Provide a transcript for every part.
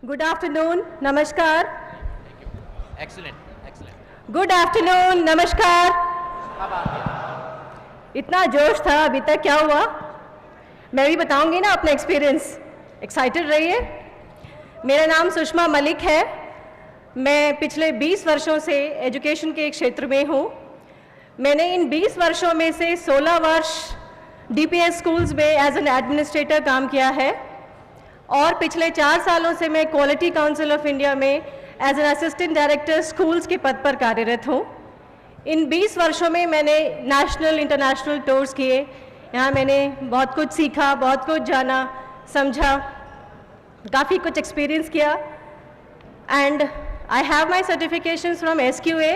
Good afternoon, नमस्कार. Excellent. Good afternoon, नमस्कार. इतना जोश था अभी तक, क्या हुआ? मैं भी बताऊंगी ना अपना एक्सपीरियंस. एक्साइटेड रहिए. मेरा नाम सुषमा मलिक है. मैं पिछले 20 वर्षों से एजुकेशन के क्षेत्र में हूँ. मैंने इन 20 वर्षों में से 16 वर्ष DPS स्कूल्स में एज एन एडमिनिस्ट्रेटर काम किया है और पिछले 4 सालों से मैं क्वालिटी काउंसिल ऑफ इंडिया में as an assistant director schools के पद पर कार्यरत हूँ. इन 20 वर्षों में मैंने नेशनल इंटरनेशनल टूर्स किए. यहाँ मैंने बहुत कुछ सीखा, बहुत कुछ जाना, समझा, काफ़ी कुछ एक्सपीरियंस किया. And I have my certifications from SQA,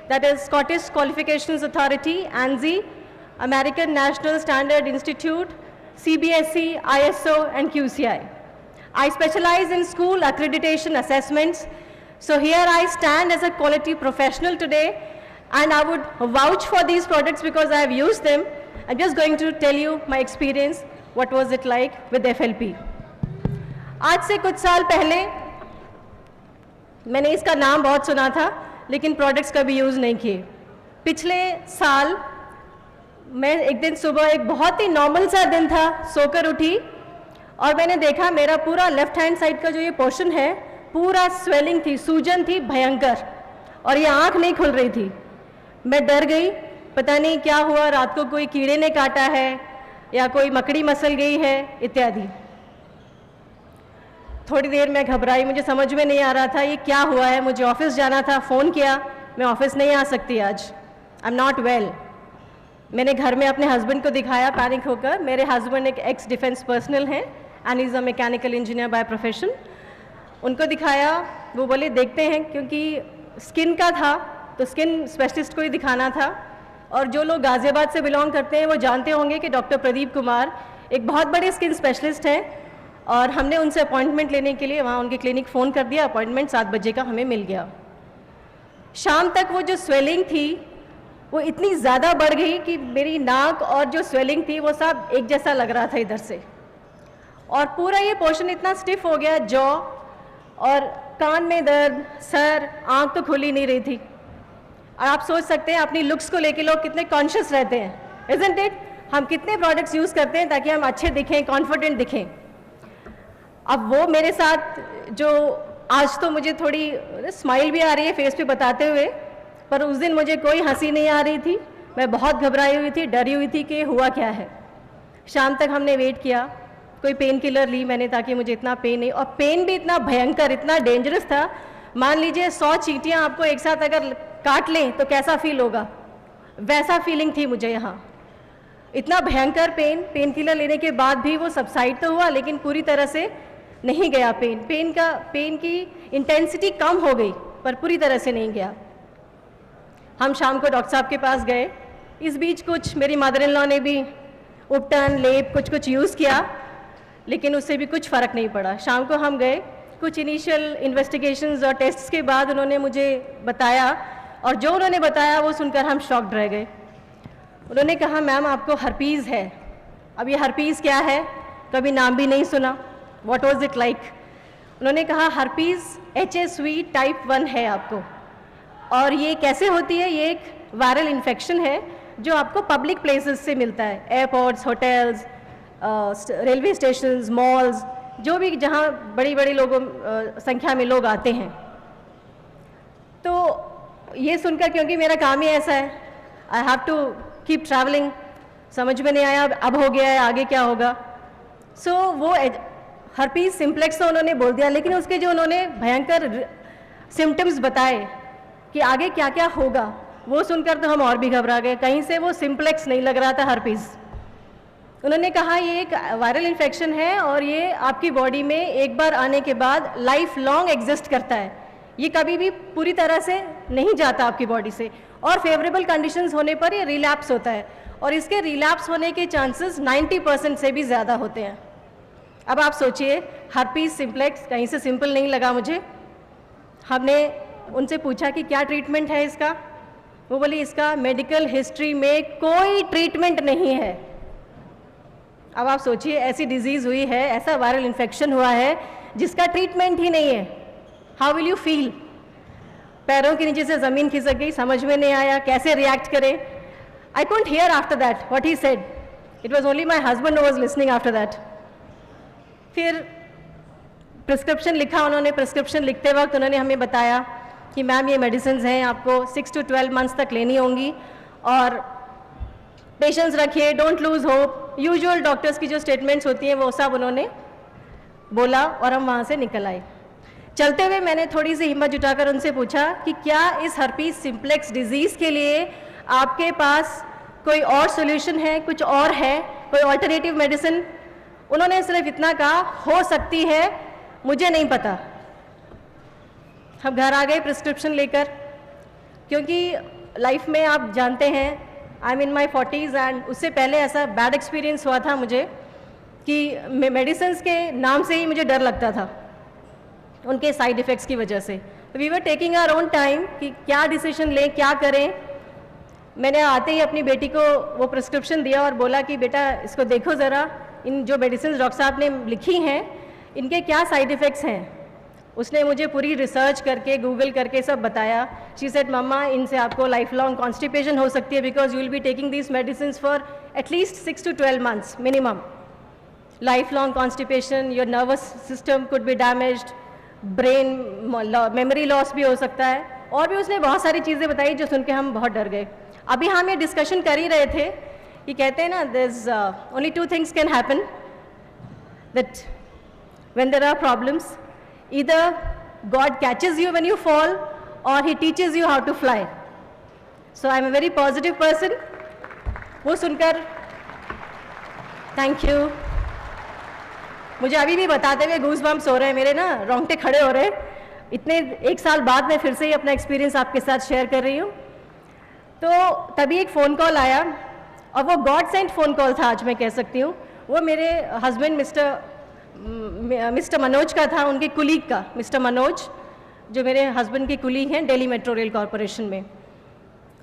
that is Scottish qualifications authority, ANSI, American National Standard Institute, CBSE, ISO and QCI. I specialize in school accreditation assessments. So here I stand as a quality professional today, and I would vouch for these products because I have used them. I'm just going to tell you my experience, what was it like with FLP. आज से कुछ साल पहले मैंने इसका नाम बहुत सुना था, लेकिन प्रोडक्ट्स कभी यूज़ नहीं किए. पिछले साल मैं एक दिन सुबह, एक बहुत ही नॉर्मल सा दिन था, सोकर उठी और मैंने देखा मेरा पूरा लेफ्ट हैंड साइड का जो ये पोर्शन है पूरा स्वेलिंग थी, सूजन थी भयंकर, और ये आँख नहीं खुल रही थी. मैं डर गई, पता नहीं क्या हुआ, रात को कोई कीड़े ने काटा है या कोई मकड़ी मसल गई है इत्यादि. थोड़ी देर मैं घबराई, मुझे समझ में नहीं आ रहा था ये क्या हुआ है. मुझे ऑफिस जाना था, फ़ोन किया, मैं ऑफिस नहीं आ सकती आज, आई एम नॉट वेल. मैंने घर में अपने हस्बैंड को दिखाया पैनिक होकर. मेरे हस्बैंड एक एक्स डिफेंस पर्सनल हैं and is a mechanical engineer by profession. उनको दिखाया, वो बोले देखते हैं, क्योंकि स्किन का था तो स्किन स्पेशलिस्ट को ही दिखाना था. और जो लोग गाज़ियाबाद से बिलोंग करते हैं वो जानते होंगे कि डॉक्टर प्रदीप कुमार एक बहुत बड़े स्किन स्पेशलिस्ट हैं, और हमने उनसे अपॉइंटमेंट लेने के लिए वहाँ उनके क्लिनिक फ़ोन कर दिया. अपॉइंटमेंट 7 बजे का हमें मिल गया. शाम तक वो जो स्वेलिंग थी वो इतनी ज़्यादा बढ़ गई कि मेरी नाक और जो स्वेलिंग थी वो सब एक जैसा लग रहा था इधर से, और पूरा ये पोर्शन इतना स्टिफ हो गया, जॉ और कान में दर्द, सर, आँख तो खुल ही नहीं रही थी. और आप सोच सकते हैं अपनी लुक्स को लेके लोग कितने कॉन्शियस रहते हैं, इज़न्ट इट? हम कितने प्रोडक्ट्स यूज़ करते हैं ताकि हम अच्छे दिखें, कॉन्फिडेंट दिखें. अब वो मेरे साथ जो आज तो मुझे थोड़ी स्माइल भी आ रही है फेस पे बताते हुए, पर उस दिन मुझे कोई हंसी नहीं आ रही थी. मैं बहुत घबराई हुई थी, डरी हुई थी कि हुआ क्या है. शाम तक हमने वेट किया, कोई पेन किलर ली मैंने ताकि मुझे इतना पेन नहीं, और पेन भी इतना भयंकर, इतना डेंजरस था. मान लीजिए 100 चींटियाँ आपको एक साथ अगर काट लें तो कैसा फील होगा, वैसा फीलिंग थी मुझे यहाँ. इतना भयंकर पेन किलर लेने के बाद भी वो सबसाइड तो हुआ, लेकिन पूरी तरह से नहीं गया पेन की इंटेंसिटी कम हो गई, पर पूरी तरह से नहीं गया. हम शाम को डॉक्टर साहब के पास गए. इस बीच कुछ मेरी मदर इन लॉ ने भी उपटन, लेप, कुछ यूज़ किया, लेकिन उससे भी कुछ फ़र्क नहीं पड़ा. शाम को हम गए, कुछ इनिशियल इन्वेस्टिगेशंस और टेस्ट्स के बाद उन्होंने मुझे बताया, और जो उन्होंने बताया वो सुनकर हम शॉक्ड रह गए. उन्होंने कहा मैम आपको हर्पीज़ है. अब ये हर्पीज़ क्या है, कभी नाम भी नहीं सुना. What was it like? उन्होंने कहा हर्पीज़ HSV टाइप 1 है आपको, और ये कैसे होती है, ये एक वायरल इन्फेक्शन है जो आपको पब्लिक प्लेसेस से मिलता है, airports, hotels, railway stations, malls, जो भी जहाँ बड़ी बड़ी लोगों संख्या में लोग आते हैं. तो ये सुनकर, क्योंकि मेरा काम ही ऐसा है, I have to keep travelling, समझ में नहीं आया अब हो गया है, आगे क्या होगा. सो वो हर्पीज सिम्प्लेक्स तो उन्होंने बोल दिया, लेकिन उसके जो उन्होंने भयंकर सिम्टम्स बताए कि आगे क्या क्या होगा, वो सुनकर तो हम और भी घबरा गए. कहीं से वो सिम्प्लेक्स नहीं लग रहा था हर्पीज़. उन्होंने कहा ये एक वायरल इन्फेक्शन है और ये आपकी बॉडी में एक बार आने के बाद लाइफ लॉन्ग एग्जिस्ट करता है, ये कभी भी पूरी तरह से नहीं जाता आपकी बॉडी से, और फेवरेबल कंडीशंस होने पर ये रिलैप्स होता है, और इसके रिलैप्स होने के चांसेस 90% से भी ज़्यादा होते हैं. अब आप सोचिए, हर्पीज सिम्प्लेक्स कहीं से सिंपल नहीं लगा मुझे. हमने उनसे पूछा कि क्या ट्रीटमेंट है इसका. वो बोली इसका मेडिकल हिस्ट्री में कोई ट्रीटमेंट नहीं है. अब आप सोचिए, ऐसी डिजीज़ हुई है, ऐसा वायरल इन्फेक्शन हुआ है जिसका ट्रीटमेंट ही नहीं है, हाउ विल यू फील? पैरों के नीचे से ज़मीन खिसक गई, समझ में नहीं आया कैसे रिएक्ट करें. I couldn't hear after that what he said. It was only my husband who was listening after that. फिर प्रिस्क्रिप्शन लिखा उन्होंने. प्रिस्क्रिप्शन लिखते वक्त उन्होंने हमें बताया कि मैम ये मेडिसिन हैं, आपको 6 to 12 मंथ्स तक लेनी होंगी और पेशेंस रखिए, don't lose hope. Usual doctors की जो स्टेटमेंट्स होती हैं वो सब उन्होंने बोला और हम वहाँ से निकल आए. चलते हुए मैंने थोड़ी सी हिम्मत जुटाकर उनसे पूछा कि क्या इस हर्पीस सिम्प्लेक्स डिजीज़ के लिए आपके पास कोई और सोल्यूशन है, कुछ और है, कोई ऑल्टरनेटिव मेडिसिन? उन्होंने सिर्फ इतना कहा, हो सकती है, मुझे नहीं पता. हम घर आ गए प्रिस्क्रिप्शन लेकर, क्योंकि लाइफ में आप जानते हैं I am in my 40s and उससे पहले ऐसा बैड एक्सपीरियंस हुआ था मुझे कि मेडिसिन के नाम से ही मुझे डर लगता था उनके साइड इफ़ेक्ट्स की वजह से. We were taking our own time कि क्या डिसीजन लें, क्या करें. मैंने आते ही अपनी बेटी को वो प्रिस्क्रिप्शन दिया और बोला कि बेटा इसको देखो ज़रा, इन जो मेडिसिन डॉक्टर साहब ने लिखी हैं इनके क्या साइड इफ़ेक्ट्स हैं. उसने मुझे पूरी रिसर्च करके गूगल करके सब बताया. शी सेड मम्मा इनसे आपको लाइफ लॉन्ग कॉन्स्टिपेशन हो सकती है because you will be taking these medicine for at least 6 to 12 months minimum. Life long constipation, your nervous system could be damaged, brain memory loss भी हो सकता है. और भी उसने बहुत सारी चीज़ें बताई जो सुन के हम बहुत डर गए. अभी हम ये डिस्कशन कर ही रहे थे कि कहते हैं ना, there is only 2 things can happen that when there are problems. Either God catches you when you fall or He teaches you how to fly. So I'm a very positive person. वो सुनकर thank you. मुझे अभी भी बताते हुए गूज bumps हो रहे हैं, मेरे ना रोंगटे खड़े हो रहे हैं. इतने 1 साल बाद मैं फिर से ही अपना एक्सपीरियंस आपके साथ शेयर कर रही हूँ. तो तभी एक फ़ोन कॉल आया और वो गॉड सेंट फ़ोन कॉल था, आज मैं कह सकती हूँ. वो मेरे हस्बैंड मिस्टर मनोज का था, उनके कुलीग का. मिस्टर मनोज जो मेरे हस्बैंड के कुलीग हैं दिल्ली मेट्रो रेल कॉरपोरेशन में,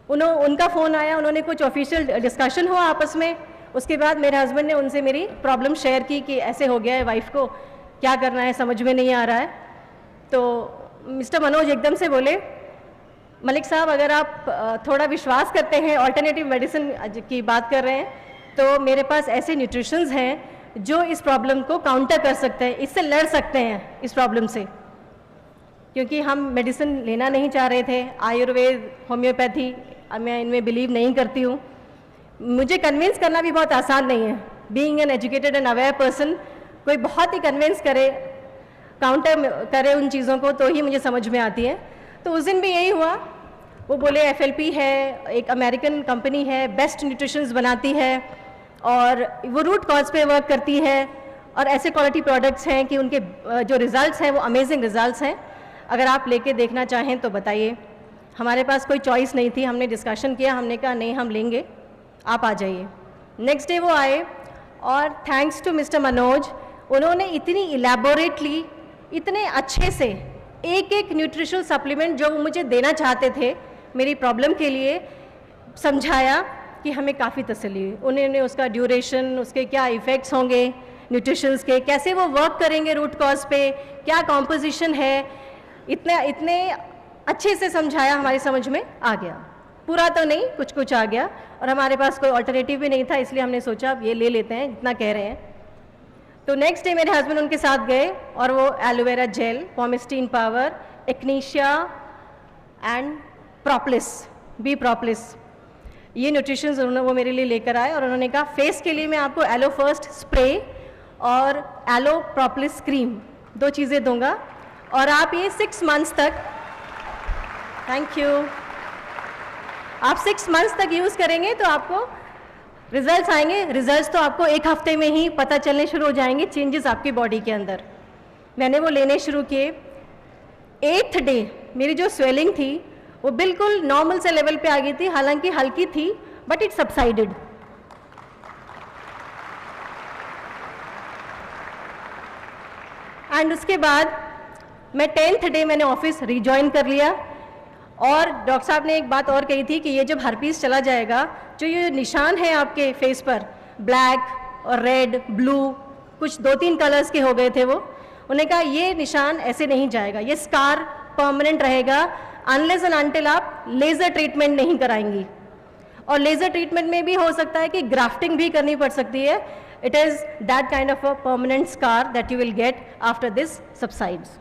उनका फ़ोन आया. उन्होंने कुछ ऑफिशियल डिस्कशन हुआ आपस में. उसके बाद मेरे हस्बैंड ने उनसे मेरी प्रॉब्लम शेयर की कि ऐसे हो गया है, वाइफ को क्या करना है समझ में नहीं आ रहा है. तो मिस्टर मनोज एकदम से बोले, मलिक साहब अगर आप थोड़ा विश्वास करते हैं, ऑल्टरनेटिव मेडिसिन की बात कर रहे हैं, तो मेरे पास ऐसे न्यूट्रिशंस हैं जो इस प्रॉब्लम को काउंटर कर सकते हैं, इससे लड़ सकते हैं इस प्रॉब्लम से. क्योंकि हम मेडिसिन लेना नहीं चाह रहे थे, आयुर्वेद, होम्योपैथी, मैं इनमें बिलीव नहीं करती हूँ. मुझे कन्विंस करना भी बहुत आसान नहीं है. Being an educated and aware person, कोई बहुत ही कन्विंस करे, काउंटर करे उन चीज़ों को तो ही मुझे समझ में आती है. तो उस दिन भी यही हुआ. वो बोले FLP है, एक अमेरिकन कंपनी है, बेस्ट न्यूट्रिशंस बनाती है और वो रूट कॉज पे वर्क करती है और ऐसे क्वालिटी प्रोडक्ट्स हैं कि उनके जो रिज़ल्ट्स हैं वो अमेजिंग रिज़ल्ट्स हैं. अगर आप लेके देखना चाहें तो बताइए. हमारे पास कोई चॉइस नहीं थी. हमने डिस्कशन किया, हमने कहा नहीं हम लेंगे, आप आ जाइए. नेक्स्ट डे वो आए और थैंक्स टू मिस्टर मनोज, उन्होंने इतनी इलेबोरेटली, इतने अच्छे से एक एक न्यूट्रिशनल सप्लीमेंट जो वो मुझे देना चाहते थे मेरी प्रॉब्लम के लिए समझाया कि हमें काफ़ी तसल्ली हुई. उन्होंने उसका ड्यूरेशन, उसके क्या इफ़ेक्ट्स होंगे न्यूट्रिशंस के, कैसे वो वर्क करेंगे रूट कॉज पे, क्या कॉम्पोजिशन है, इतने अच्छे से समझाया, हमारी समझ में आ गया. पूरा तो नहीं, कुछ कुछ आ गया. और हमारे पास कोई ऑल्टरनेटिव भी नहीं था, इसलिए हमने सोचा अब ये ले लेते हैं, इतना कह रहे हैं. तो नेक्स्ट डे मेरे हस्बैंड उनके साथ गए और वो aloe vera gel, Pomesteen Power, echinacea and propolis, bee propolis, ये न्यूट्रिशंस वो मेरे लिए लेकर आए. और उन्होंने कहा फेस के लिए मैं आपको एलो फर्स्ट स्प्रे और एलो प्रोपलिस क्रीम 2 चीज़ें दूंगा और आप ये 6 months तक, थैंक यू, आप 6 months तक यूज़ करेंगे तो आपको रिजल्ट्स आएंगे. रिजल्ट्स तो आपको 1 हफ्ते में ही पता चलने शुरू हो जाएंगे, चेंजेस आपकी बॉडी के अंदर. मैंने वो लेने शुरू किए. 8th डे मेरी जो स्वेलिंग थी वो बिल्कुल नॉर्मल से लेवल पे आ गई थी, हालांकि हल्की थी, बट इट सबसाइडेड. एंड उसके बाद मैं 10th डे मैंने ऑफिस रिजॉइन कर लिया. और डॉक्टर साहब ने एक बात और कही थी कि ये जब हर्पीस चला जाएगा, जो ये निशान है आपके फेस पर, ब्लैक और रेड, ब्लू, कुछ 2-3 कलर्स के हो गए थे वो, उन्होंने कहा ये निशान ऐसे नहीं जाएगा, ये स्कार परमानेंट रहेगा अनलेस एंड अनटिल आप लेज़र ट्रीटमेंट नहीं कराएंगी। और लेज़र ट्रीटमेंट में भी हो सकता है कि ग्राफ्टिंग भी करनी पड़ सकती है। It is that kind of a permanent scar that you will get after this subsides.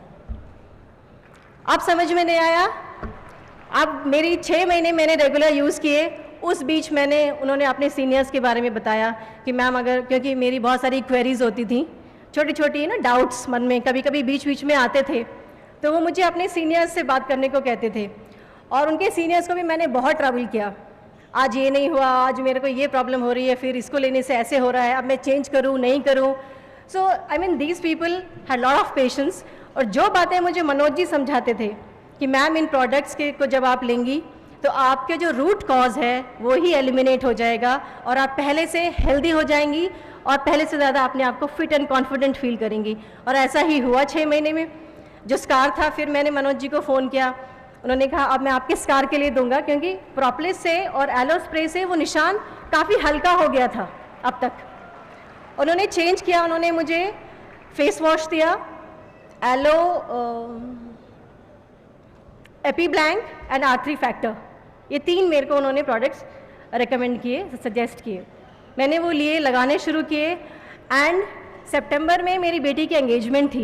अब समझ में नहीं आया? अब मेरी 6 महीने मैंने रेगुलर यूज़ किए, उस बीच मैंने उन्होंने अपने सीनियर्स के बारे में बताया कि मैम अगर, क्योंकि मेरी बहुत सारी क्वेरीज होती थी, छोटी छोटी ना डाउट्स मन में कभी कभी बीच बीच में आते थे, तो वो मुझे अपने सीनियर्स से बात करने को कहते थे। और उनके सीनियर्स को भी मैंने बहुत ट्रबल किया, आज ये नहीं हुआ, आज मेरे को ये प्रॉब्लम हो रही है, फिर इसको लेने से ऐसे हो रहा है, अब मैं चेंज करूँ नहीं करूँ। So I mean these people had lot of patience. और जो बातें मुझे मनोज जी समझाते थे कि मैम इन प्रोडक्ट्स के को जब आप लेंगी तो आपके जो रूट कॉज है वो ही एलिमिनेट हो जाएगा और आप पहले से हेल्दी हो जाएंगी और पहले से ज़्यादा अपने आप को फिट एंड कॉन्फिडेंट फील करेंगी। और ऐसा ही हुआ 6 महीने में। जो स्कार था, फिर मैंने मनोज जी को फ़ोन किया, उन्होंने कहा अब मैं आपके स्कार के लिए दूंगा, क्योंकि प्रोपलिस से और एलो स्प्रे से वो निशान काफ़ी हल्का हो गया था अब तक। उन्होंने चेंज किया, उन्होंने मुझे फेस वॉश दिया, एलो एपी ब्लैंक एंड R3 फैक्टर, ये 3 मेरे को उन्होंने प्रोडक्ट्स रेकमेंड किए, सजेस्ट किए। मैंने वो लिए, लगाने शुरू किए। एंड सितंबर में मेरी बेटी की एंगेजमेंट थी।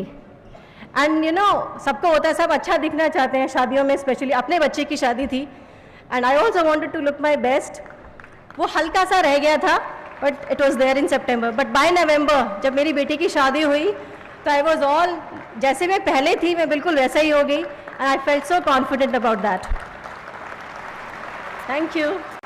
एंड यू नो सबको होता है, सब अच्छा दिखना चाहते हैं शादियों में, स्पेशली अपने बच्चे की शादी थी। And I also wanted to look my best. वो हल्का सा रह गया था, but it was there in September. But by November जब मेरी बेटी की शादी हुई तो आई वॉज ऑल, जैसे मैं पहले थी मैं बिल्कुल वैसा ही हो गई। And I felt so confident about that. Thank you.